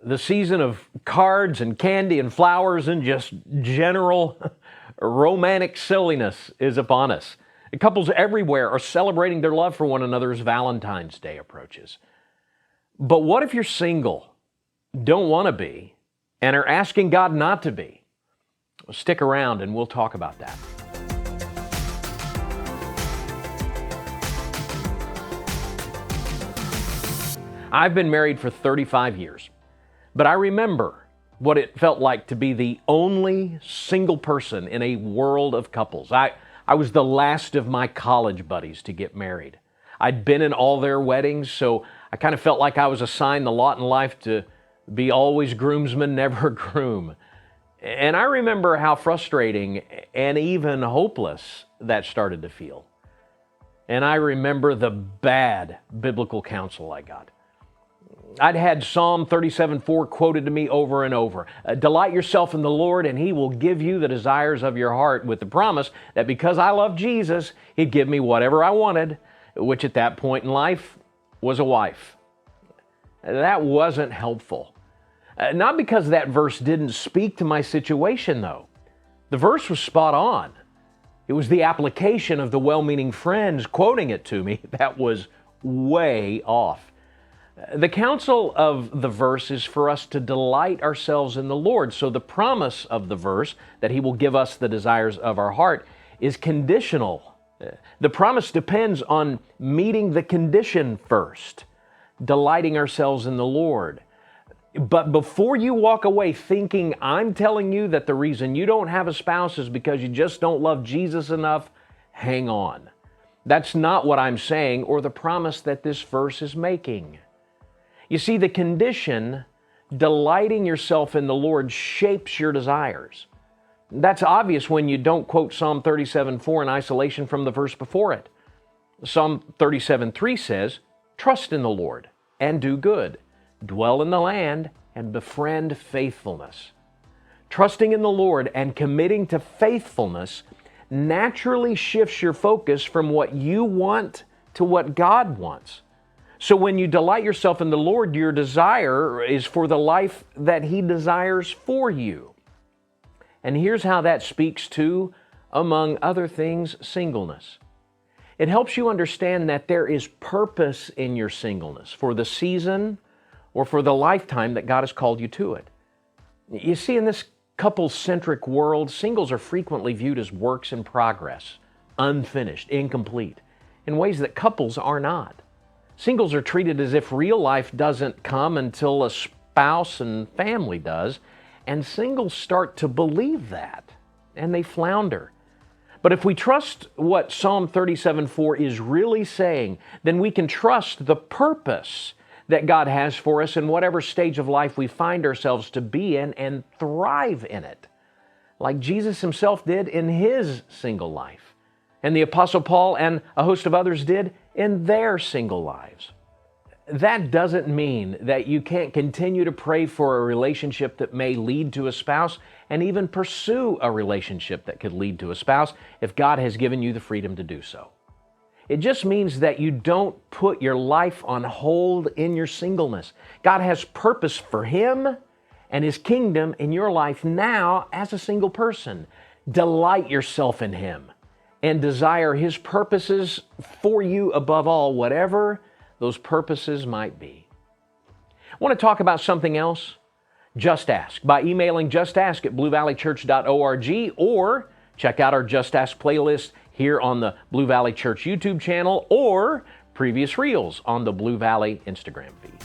The season of cards and candy and flowers and just general romantic silliness is upon us. Couples everywhere are celebrating their love for one another as Valentine's Day approaches. But what if you're single, don't want to be, and are asking God not to be? Well, stick around and we'll talk about that. I've been married for 35 years. But I remember what it felt like to be the only single person in a world of couples. I was the last of my college buddies to get married. I'd been in all their weddings, so I kind of felt like I was assigned the lot in life to be always groomsman, never groom. And I remember how frustrating and even hopeless that started to feel. And I remember the bad biblical counsel I got. I'd had Psalm 37:4 quoted to me over and over. Delight yourself in the Lord, and He will give you the desires of your heart, with the promise that because I love Jesus, He'd give me whatever I wanted, which at that point in life was a wife. That wasn't helpful. Not because that verse didn't speak to my situation, though. The verse was spot on. It was the application of the well-meaning friends quoting it to me that was way off. The counsel of the verse is for us to delight ourselves in the Lord. So the promise of the verse that He will give us the desires of our heart is conditional. The promise depends on meeting the condition first, delighting ourselves in the Lord. But before you walk away thinking I'm telling you that the reason you don't have a spouse is because you just don't love Jesus enough, hang on. That's not what I'm saying or the promise that this verse is making. You see, the condition, delighting yourself in the Lord, shapes your desires. That's obvious when you don't quote Psalm 37:4 in isolation from the verse before it. Psalm 37:3 says, trust in the Lord and do good, dwell in the land and befriend faithfulness. Trusting in the Lord and committing to faithfulness naturally shifts your focus from what you want to what God wants. So when you delight yourself in the Lord, your desire is for the life that He desires for you. And here's how that speaks to, among other things, singleness. It helps you understand that there is purpose in your singleness for the season or for the lifetime that God has called you to it. You see, in this couple-centric world, singles are frequently viewed as works in progress, unfinished, incomplete, in ways that couples are not. Singles are treated as if real life doesn't come until a spouse and family does, and singles start to believe that, and they flounder. But if we trust what Psalm 37:4 is really saying, then we can trust the purpose that God has for us in whatever stage of life we find ourselves to be in and thrive in it, like Jesus Himself did in His single life, and the Apostle Paul and a host of others did in their single lives. That doesn't mean that you can't continue to pray for a relationship that may lead to a spouse and even pursue a relationship that could lead to a spouse if God has given you the freedom to do so. It just means that you don't put your life on hold in your singleness. God has purpose for Him and His kingdom in your life now as a single person. Delight yourself in Him and desire His purposes for you above all, whatever those purposes might be. Want to talk about something else? Just Ask by emailing justask@bluevalleychurch.org or check out our Just Ask playlist here on the Blue Valley Church YouTube channel or previous reels on the Blue Valley Instagram feed.